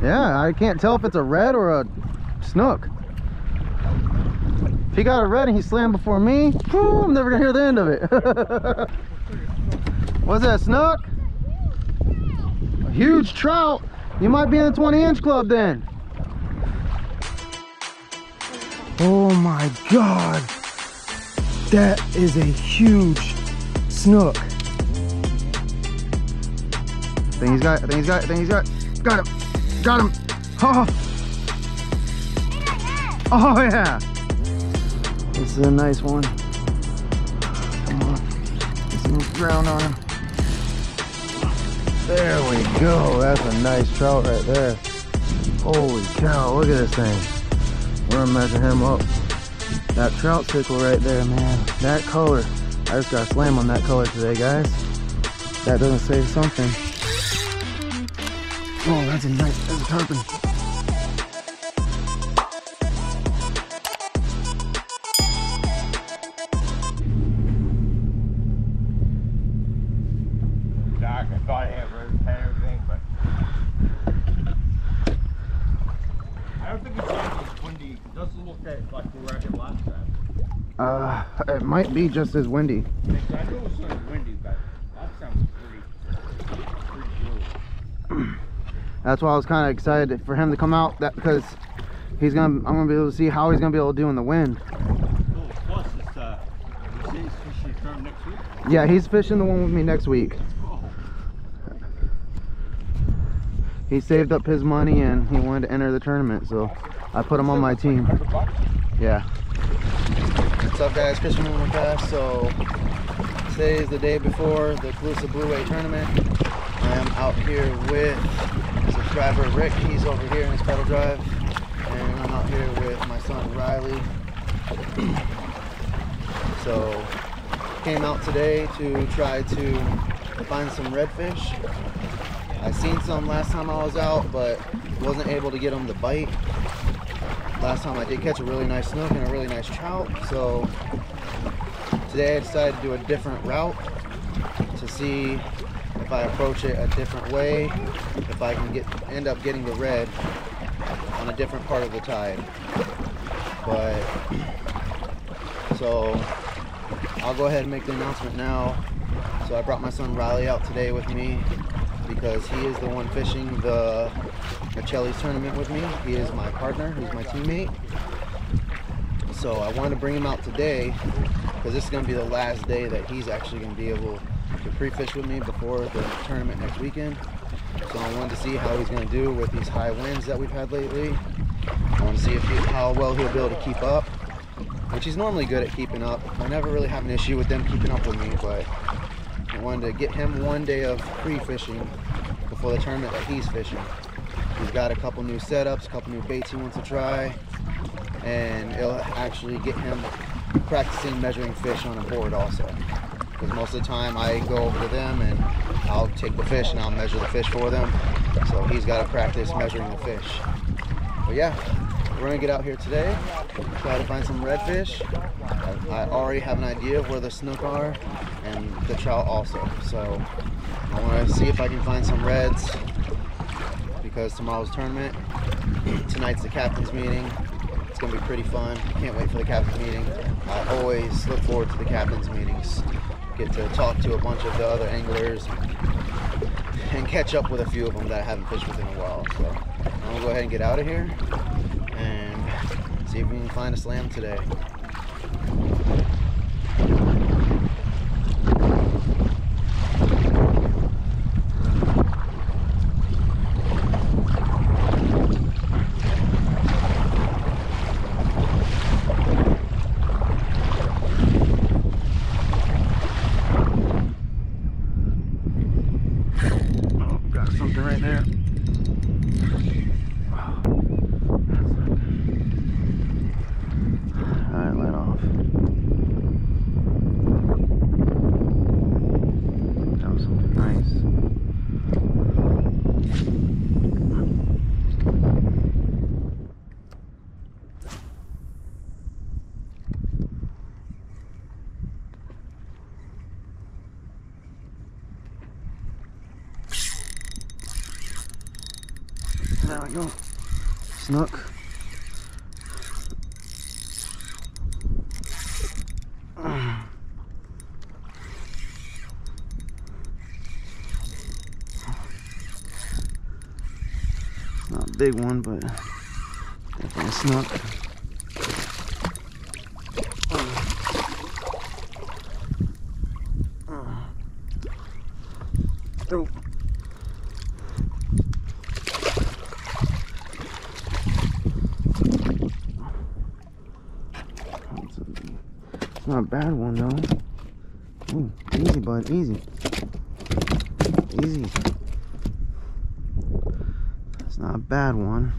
Yeah, I can't tell if it's a red or a snook. If he got a red and he slammed before me, whew, I'm never gonna hear the end of it. What's that, snook? A huge trout. You might be in the 20-inch club then. Oh my God. That is a huge snook. I think he's got it. Got him. Oh. Oh yeah. This is a nice one. Come on. Get some ground on him. There we go. That's a nice trout right there. Holy cow, look at this thing. We're gonna measure him up. That trout sickle right there, man. That color. I just got slammed on that color today, guys. That doesn't say something. Oh, that's a tarpon. Doc, I thought I had everything, but I don't think it's as windy. It doesn't look like we were out here last time. It might be just as windy. I knew it was sort of windy, but last time was pretty cool. That's why I was kind of excited for him to come out, because I'm gonna be able to see how he's gonna be able to do in the wind. Cool. Plus, he's fishing the tournament next week. Yeah, he's fishing the one with me next week. Oh. He saved up his money and he wanted to enter the tournament, so I put him on my team. Yeah. What's up, guys? Christian Cast. So today is the day before the Calusa Blue Wave tournament. I am out here with subscriber Rick. He's over here in his pedal drive, and I'm out here with my son Riley. So came out today to try to find some redfish. I seen some last time I was out, but wasn't able to get them to bite. Last time I did catch a really nice snook and a really nice trout, so today I decided to do a different route to see if I approach it a different way, if I can end up getting the red on a different part of the tide. But so I'll go ahead and make the announcement now. So I brought my son Riley out today with me because he is the one fishing the Michelli's tournament with me. He is my partner, he's my teammate. So I wanted to bring him out today because this is going to be the last day that he's actually going to be able to pre-fish with me before the tournament next weekend. So I wanted to see how he's going to do with these high winds that we've had lately. I want to see how well he'll be able to keep up, which he's normally good at keeping up. I never really have an issue with them keeping up with me, but I wanted to get him one day of pre-fishing before the tournament that he's fishing. He's got a couple new setups, a couple new baits he wants to try, and it'll actually get him practicing measuring fish on a board also. Because most of the time I go over to them and I'll take the fish and I'll measure the fish for them. So he's got to practice measuring the fish. But yeah, we're going to get out here today, try to find some redfish. I already have an idea of where the snook are and the trout also. So I want to see if I can find some reds because tomorrow's tournament. Tonight's the captain's meeting. It's going to be pretty fun. Can't wait for the captain's meeting. I always look forward to the captain's meetings. Get to talk to a bunch of the other anglers and catch up with a few of them that I haven't fished with in a while. So I'm going to go ahead and get out of here and see if we can find a slam today. Right there. Alright, let off. That was something nice. There we go. Snook. Not a big one, but definitely a snook. Oh. It's not a bad one though. Ooh, easy, bud, easy. Easy. It's not a bad one.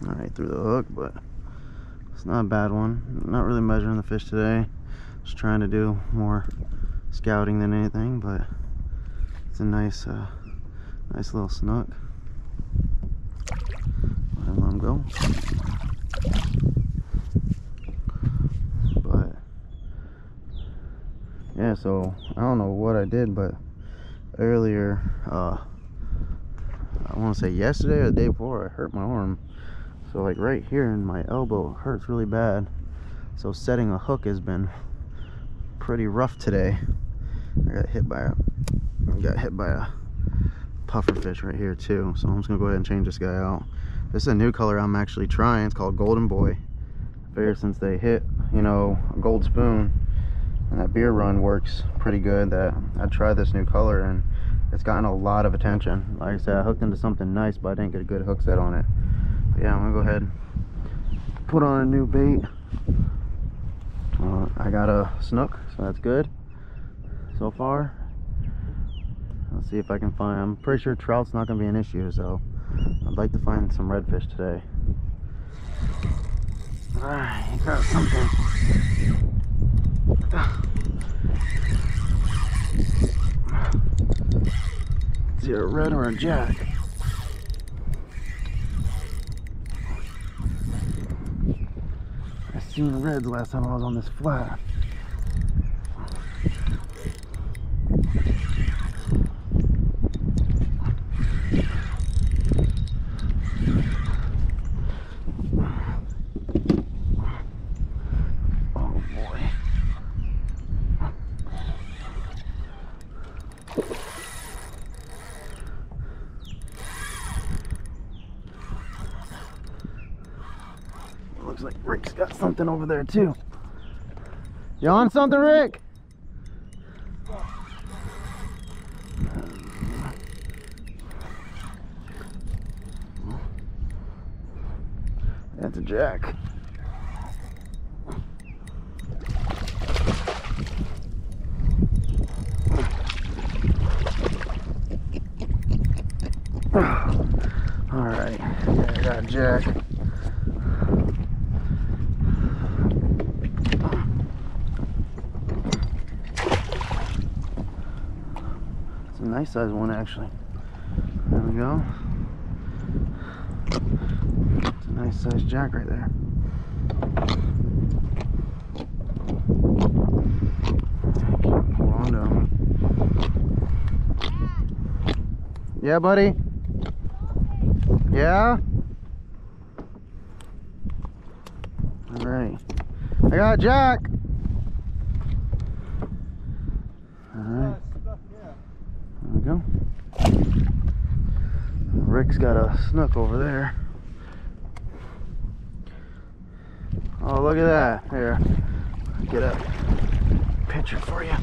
Alright, through the hook, but it's not a bad one. Not really measuring the fish today. Just trying to do more scouting than anything, but it's a nice nice little snook. Let him go. But yeah, so I don't know what I did, but earlier, I want to say yesterday or the day before, I hurt my arm. So like right here in my elbow, it hurts really bad. So setting a hook has been pretty rough today. I got hit by a puffer fish right here too. So I'm just gonna go ahead and change this guy out. This is a new color I'm actually trying. It's called Golden Boy. I figure since they hit, you know, a gold spoon and that beer run works pretty good, that I'd try this new color, and it's gotten a lot of attention. Like I said, I hooked into something nice, but I didn't get a good hook set on it. But yeah, I'm gonna go ahead and put on a new bait. I got a snook, so that's good so far. Let's see if I can find, I'm pretty sure trout's not gonna be an issue, so I'd like to find some redfish today. Alright, got something. Is it a red or a jack? I seen reds last time I was on this flat. Looks like Rick's got something over there too. You on something, Rick? That's a jack. All right, I got a jack. It's a nice size one, actually. There we go. It's a nice size jack right there. Hold on to him. Yeah, buddy? Yeah? All right. I got a jack. All right. There we go. Rick's got a snook over there. Oh, look at that. Here, get a picture for you.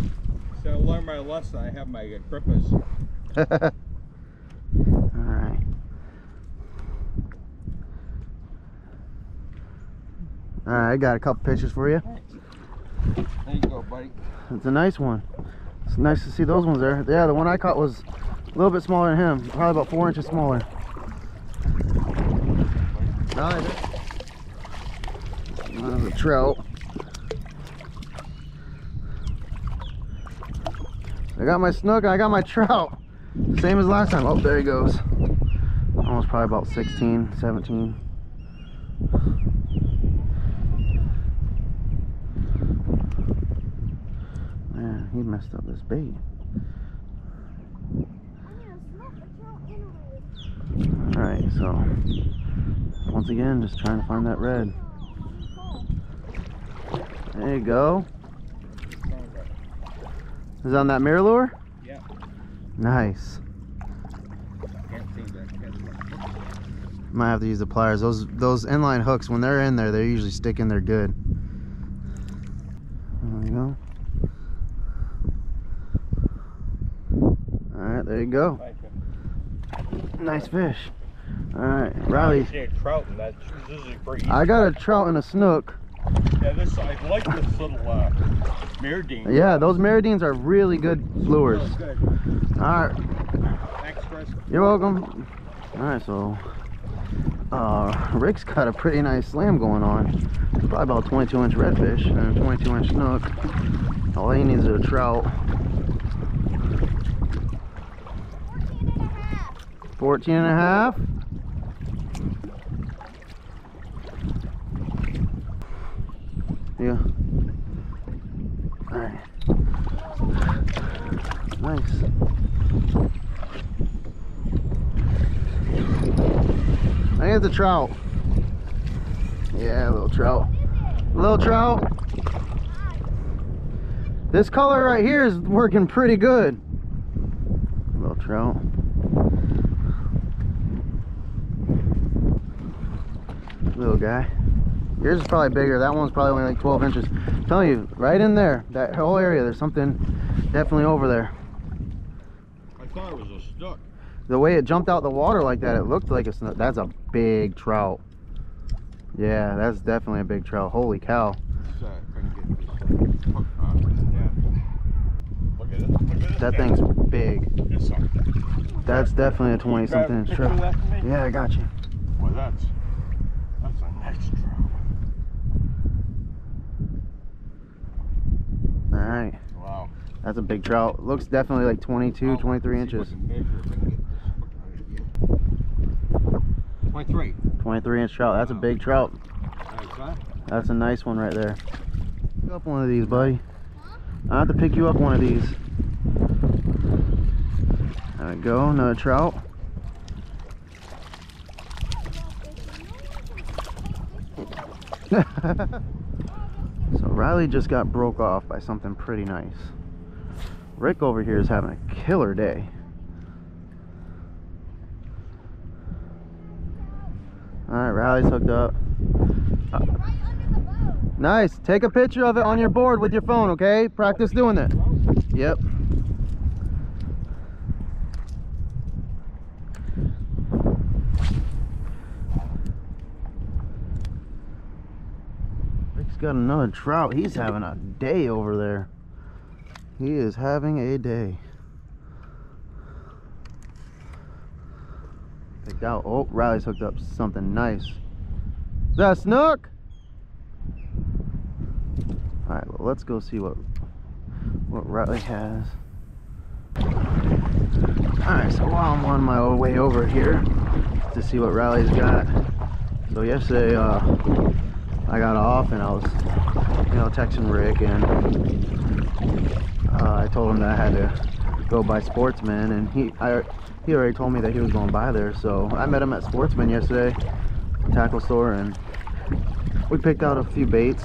So I learned my lesson. I have my grippers. Alright. Alright, I got a couple pictures for you. There you go, buddy. It's a nice one. It's nice to see those ones there. Yeah, the one I caught was a little bit smaller than him. Probably about 4 inches smaller. Another trout. I got my snook, I got my trout. Same as last time. Oh, there he goes. Almost probably about 16, 17. Man, he messed up this bait. All right, so once again, just trying to find that red. There you go. Is it on that mirror lure? Yeah. Nice. Can't see that. Might have to use the pliers. Those inline hooks, when they're in there, they usually stick in there good. There you go. All right, there you go. Thank you. Nice fish. All right, Riley. I see a trout, and this is pretty easy. I got a trout and a snook. Yeah, I like this little Meridine. Yeah, those Meridines are really good lures. Oh, good. All right. Thanks, Chris. You're welcome. All right, so Rick's got a pretty nice slam going on. Probably about a 22-inch redfish and a 22-inch snook. All he needs is a trout. 14 and a half. Yeah. All right. Nice. I get the trout. Yeah, little trout. Little trout. This color right here is working pretty good. Little trout. Little guy. Yours is probably bigger. That one's probably only like 12 inches. I'm telling you, right in there, that whole area, there's something definitely over there. I thought it was a snook. The way it jumped out the water like that, it looked like a snook. That's a big trout. Yeah, that's definitely a big trout. Holy cow. Let's, I can get this hook off. Yeah. Look at this. Look at this. That guy. thing's big. This one. That's definitely a 20-something inch Grab a picture of trout. that for me? Yeah, I got you. Well, that's a nice trout. All right. Wow. That's a big trout. Looks definitely like 22, 23 inches. 23. 23-inch trout. That's a big trout. That's a nice one right there. Pick up one of these, buddy. I have to pick you up one of these. There we go. Another trout. So Riley just got broke off by something pretty nice. Rick over here is having a killer day. Alright, Riley's hooked up. Nice. Take a picture of it on your board with your phone, okay? Practice doing that. Yep. Rick's got another trout. He's having a day over there. He is having a day. Picked out. Oh, Riley's hooked up something nice. Is that a snook? Alright, well, let's go see what Riley has. Alright, so while I'm on my way over here to see what Riley's got. So yesterday I got off and I was texting Rick, and I told him that I had to go by Sportsman, and he already told me that he was going by there. So I met him at Sportsman yesterday, tackle store, and we picked out a few baits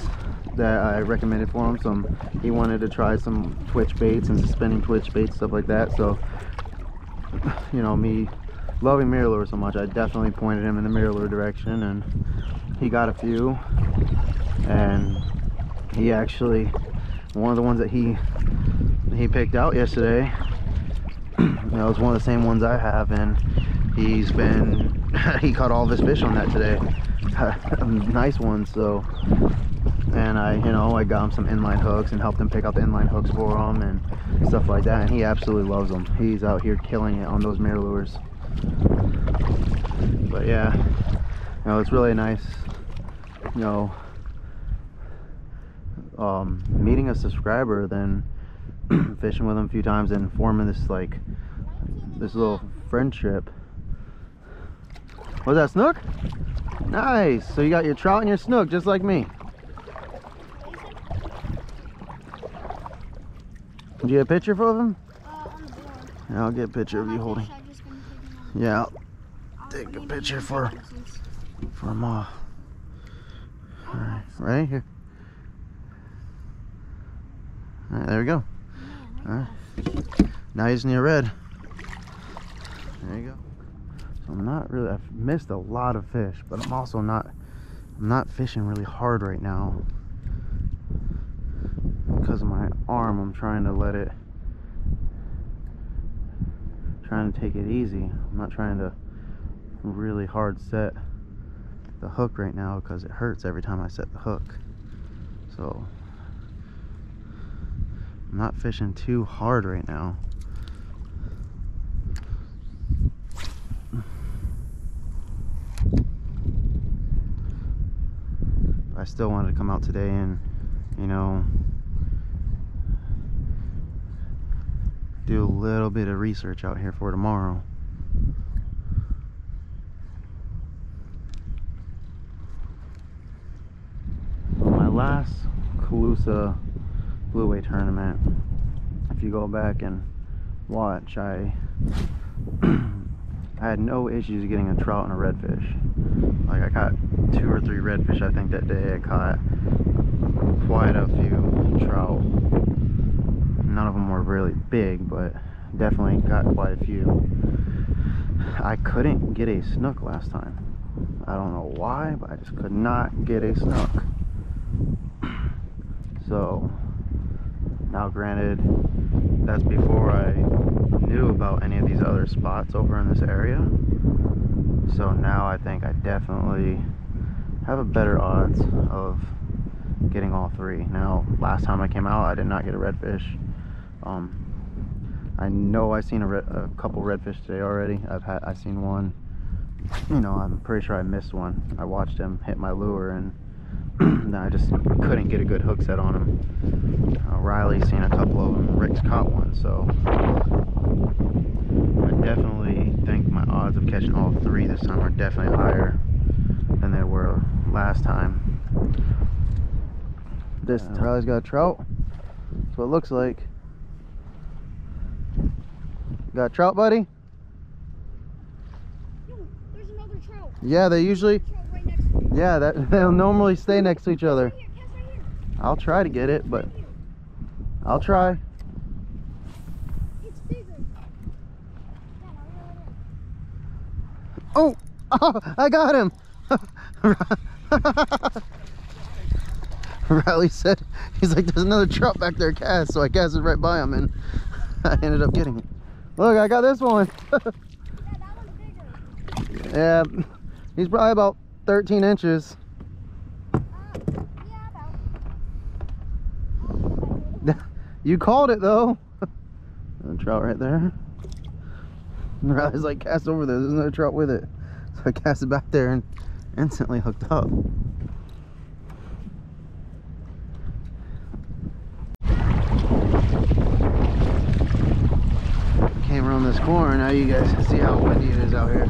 that I recommended for him. He wanted to try some twitch baits and suspending twitch baits, stuff like that. So, me loving mirror lure so much, I definitely pointed him in the mirror lure direction, and he got a few. And he actually, one of the ones that he picked out yesterday, that was one of the same ones I have, and he caught all of his fish on that today. Nice one. So, and I got him some inline hooks and helped him pick out the inline hooks for him and stuff like that, and he absolutely loves them. He's out here killing it on those mirror lures. But yeah, it's really nice, meeting a subscriber, then fishing with him a few times and forming this little friendship. Was that snook? Nice. So you got your trout and your snook just like me. Did you get a picture of him? On the board. Yeah, I'll get a picture of you holding. Yeah, I'll take a picture for Ma. All right, right here. All right, there we go. All right, now you just need a red. There you go. So I've missed a lot of fish, but I'm also not fishing really hard right now because of my arm. I'm trying to take it easy. I'm not trying to really hard set the hook right now because it hurts every time I set the hook. So I'm not fishing too hard right now. I still wanted to come out today and, you know, do a little bit of research out here for tomorrow. So my last Calusa Blueway tournament, if you go back and watch, I had no issues getting a trout and a redfish. Like, I caught 2 or 3 redfish, I think, that day. I caught quite a few trout. None of them were really big, but definitely got quite a few. I couldn't get a snook last time. I don't know why, but I just could not get a snook. So now, granted, that's before I knew about any of these other spots over in this area. So now I think I definitely have a better odds of getting all 3. Now, last time I came out, I did not get a redfish. I know I seen a couple redfish today already. I've seen one. You know, I'm pretty sure I missed one. I watched him hit my lure, and I just couldn't get a good hook set on him. Riley's seen a couple of them. Rick's caught one, so I definitely think my odds of catching all 3 this time are definitely higher than they were last time. This time Riley's got a trout. That's what it looks like. Got a trout, buddy? No, there's another trout. Yeah, they usually. Trout right next to me. Yeah, they'll normally stay next to each other. Right here, cast right here. I'll try to get it, but I'll try. It's bigger. Oh, I got him. Riley said, he's like, there's another trout back there cast, so I casted right by him and I ended up getting it. Look, I got this one. Yeah, that one's bigger. Yeah, he's probably about 13 inches. Yeah, about. You called it though. Another trout right there. Riley's like, cast over there, there's another trout with it. So I cast it back there and instantly hooked up. Came around this corner, now you guys can see how windy it is out here.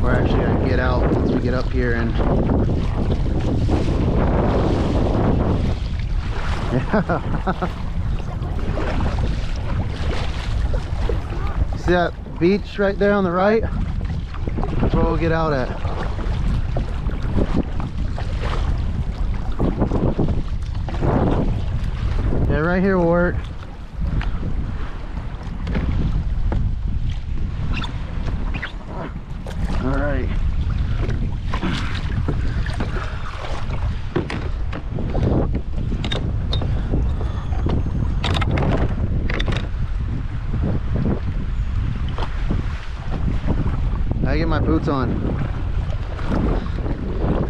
We're actually gonna get out once we get up here and see that beach right there on the right? That's where we'll get out at. Yeah, right here will work. All right. I get my boots on.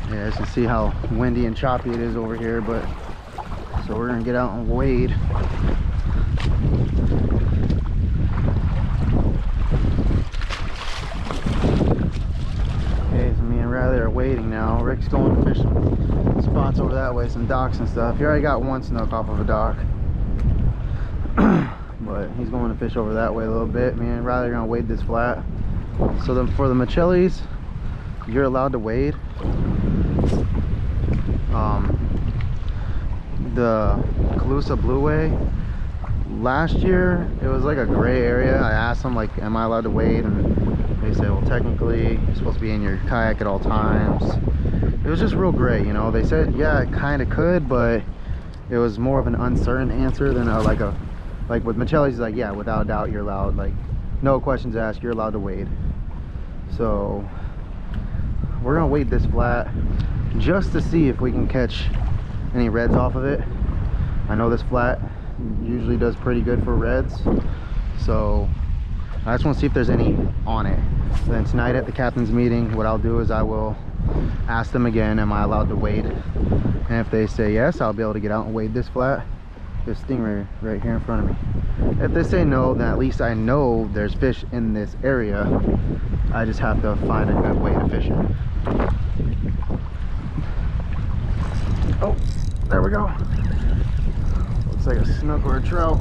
Yeah, as you can see how windy and choppy it is over here, but so we're gonna get out and wade. Okay, so me and Riley are waiting now. Rick's going to fish some spots over that way, some docks and stuff. He already got one snook off of a dock. But he's going to fish over that way a little bit. Me and Riley are gonna wade this flat. So then for the Machellis, you're allowed to wade. The Calusa Blueway, last year it was like a gray area. I asked them like, am I allowed to wade? And they said, well, technically you're supposed to be in your kayak at all times. It was just real gray, you know. They said, yeah, I kind of could, but it was more of an uncertain answer than like with Michelle's, like, yeah, without a doubt you're allowed, like, no questions asked, you're allowed to wade. So we're gonna wade this flat just to see if we can catch any reds off of it. I know this flat usually does pretty good for reds, so I just want to see if there's any on it. And then tonight at the captain's meeting, what I'll do is I will ask them again, am I allowed to wade? And if they say yes, I'll be able to get out and wade this flat. This stingray right here in front of me. If they say no, then at least I know there's fish in this area. I just have to find a good way to fish it. Oh, there we go. Looks like a snook or a trout.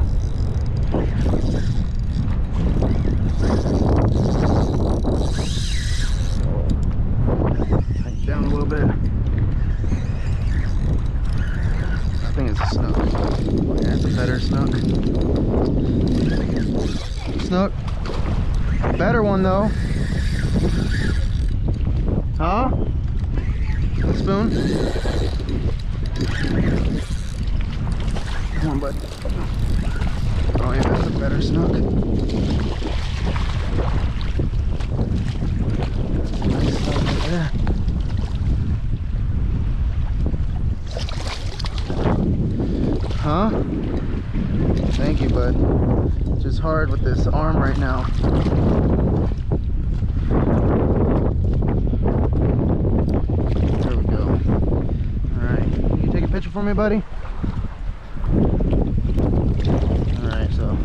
Tighten down a little bit. I think it's a snook. Yeah, it's a better snook. Snook. Better one though. Huh? The spoon? Come on, bud. Oh yeah, that's a better snook. Nice stuff right there. Huh? Thank you, bud. It's just hard with this arm right now. There we go. Alright. Can you take a picture for me, buddy? Alright, so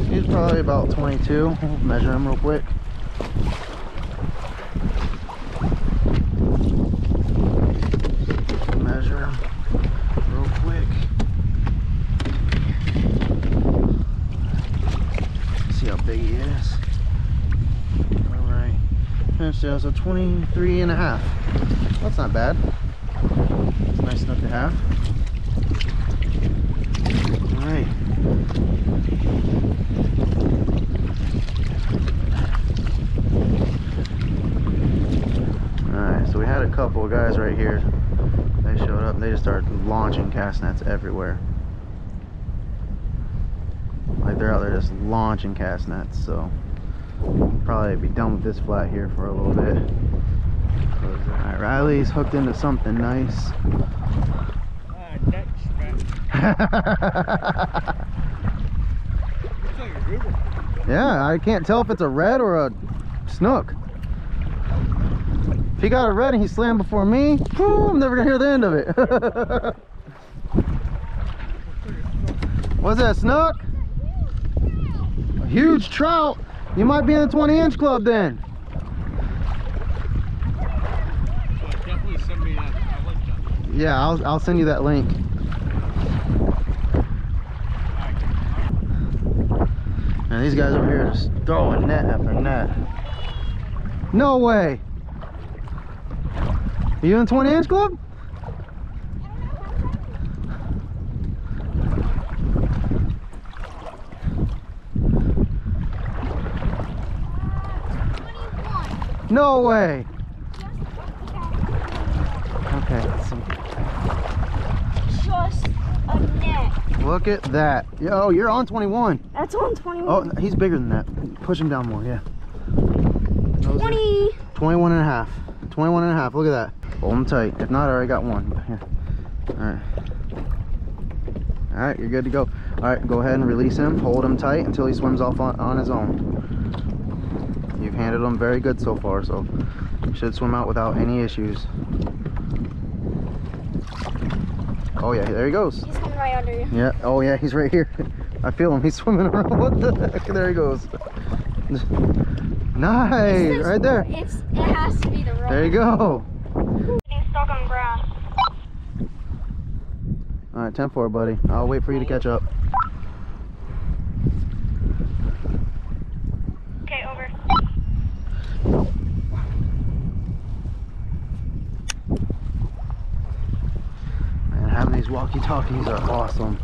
he's probably about 22. We'll measure him real quick. Measure him real quick. See how big he is. Alright. So 23 and a half. That's not bad. It's nice enough to have. Alright. Alright, so we had a couple of guys right here. They showed up and they just started launching cast nets everywhere. Like they're out there just launching cast nets, so probably be done with this flat here for a little bit. Alright, Riley's hooked into something nice. Yeah, I can't tell if it's a red or a snook. If he got a red and he slammed before me, whew, I'm never gonna hear the end of it. What's that, snook? A huge trout. You might be in the 20-inch club then. Definitely send me that. I like that. Yeah, I'll send you that link. And these guys over here just throwing net after net. No way. Are you in 20-inch club? No way. Okay, let's see. Just a net. Look at that. Yo, you're on 21. That's on 21. Oh, he's bigger than that. Push him down more, yeah. 20. 21 and a half. 21 and a half. Look at that. Hold him tight. If not, I already got one. Here. Alright. Alright, you're good to go. Alright, go ahead and release him. Hold him tight until he swims off on his own. You've handled him very good so far, so should swim out without any issues. Oh yeah, there he goes. He's coming right under you. Yeah, oh yeah, he's right here. I feel him, he's swimming around. What the heck? There he goes. Nice, right there. It has to be the rope. There you go. Getting stuck on grass. All right, 10-4, buddy. I'll wait for you to catch up. Okay, over. Man, having these walkie-talkies are awesome.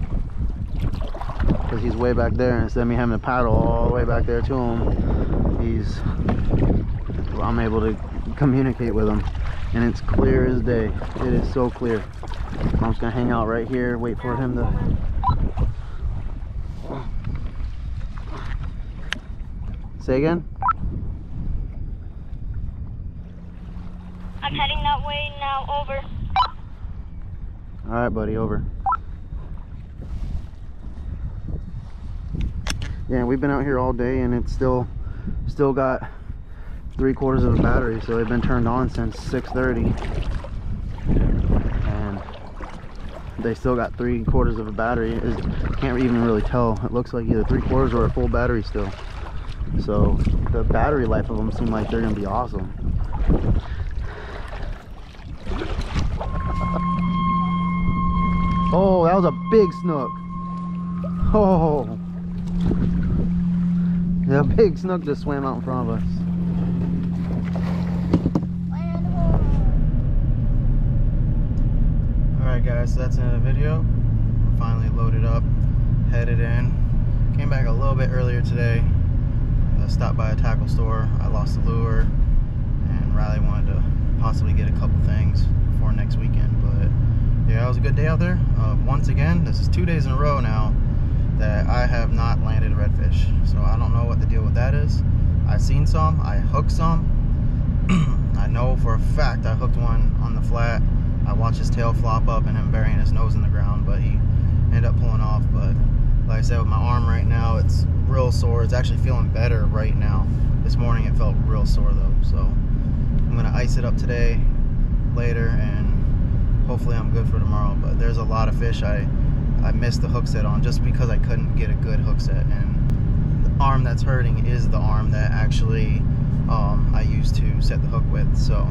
Because he's way back there, and instead of me having to paddle all the way back there to him, I'm able to communicate with him, and it's clear as day. It is so clear. I'm just gonna hang out right here, wait for him to. Say again? I'm heading that way now. Over. All right, buddy. Over. Yeah, we've been out here all day, and it's still got 3/4 of a battery, so they've been turned on since 6:30, and they still got 3/4 of a battery. Can't even really tell. It looks like either 3/4 or a full battery still. So the battery life of them seem like they're gonna be awesome. Oh, that was a big snook. Oh, yeah, a big snook just swam out in front of us. Alright guys, so that's the end of the video. We're finally loaded up, headed in. Came back a little bit earlier today. Stopped by a tackle store. I lost the lure, and Riley wanted to possibly get a couple things before next weekend. But yeah, it was a good day out there. Once again, this is 2 days in a row now that I have not landed a redfish. So I don't know what the deal with that is. I've seen some, I hooked some. I know for a fact I hooked one on the flat. I watched his tail flop up and him burying his nose in the ground, but he ended up pulling off. But like I said, with my arm right now, it's real sore. It's actually feeling better right now. This morning it felt real sore though. So I'm gonna ice it up today, later, and hopefully I'm good for tomorrow. But there's a lot of fish I missed the hook set on just because I couldn't get a good hook set, and the arm that's hurting is the arm that actually I used to set the hook with. So,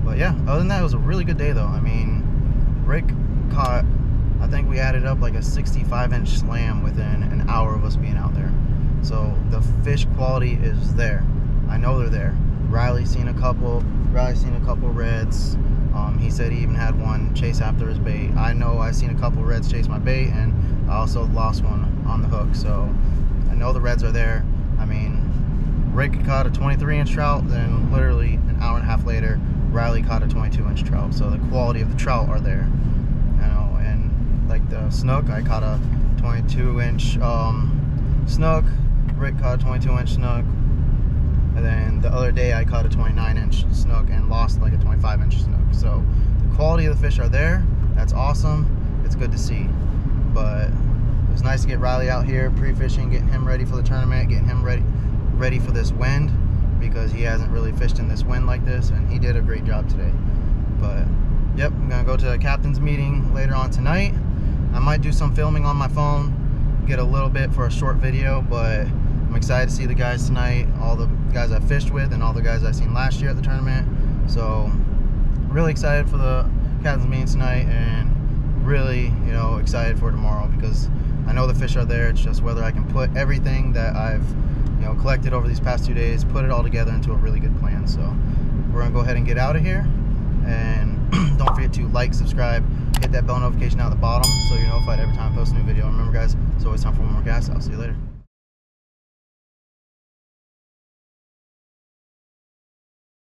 but yeah, other than that, it was a really good day though. I mean, Rick caught, I think we added up like a 65-inch slam within an hour of us being out there. So the fish quality is there. I know they're there. Riley's seen a couple reds. He said he even had one chase after his bait. I know I've seen a couple reds chase my bait, and I also lost one on the hook. So I know the reds are there. I mean, Rick caught a 23-inch trout, then literally an hour and a half later, Riley caught a 22-inch trout. So the quality of the trout are there. You know, and like the snook, I caught a 22-inch snook. Rick caught a 22-inch snook. And then the other day I caught a 29-inch snook and lost like a 25-inch snook. So the quality of the fish are there. That's awesome. It's good to see. But it was nice to get Riley out here pre-fishing, getting him ready for the tournament, getting him ready for this wind, because he hasn't really fished in this wind like this, and he did a great job today. But yep, I'm gonna go to a captain's meeting later on tonight. I might do some filming on my phone, get a little bit for a short video, but I'm excited to see the guys tonight, all the guys I fished with and all the guys I've seen last year at the tournament. So really excited for the captain's meeting tonight, and really, you know, excited for tomorrow, because I know the fish are there. It's just whether I can put everything that I've, you know, collected over these past 2 days, put it all together into a really good plan. So we're gonna go ahead and get out of here, and don't forget to like, subscribe, hit that bell notification down at the bottom so you're notified every time I post a new video. And remember guys, it's always time for one more cast. I'll see you later.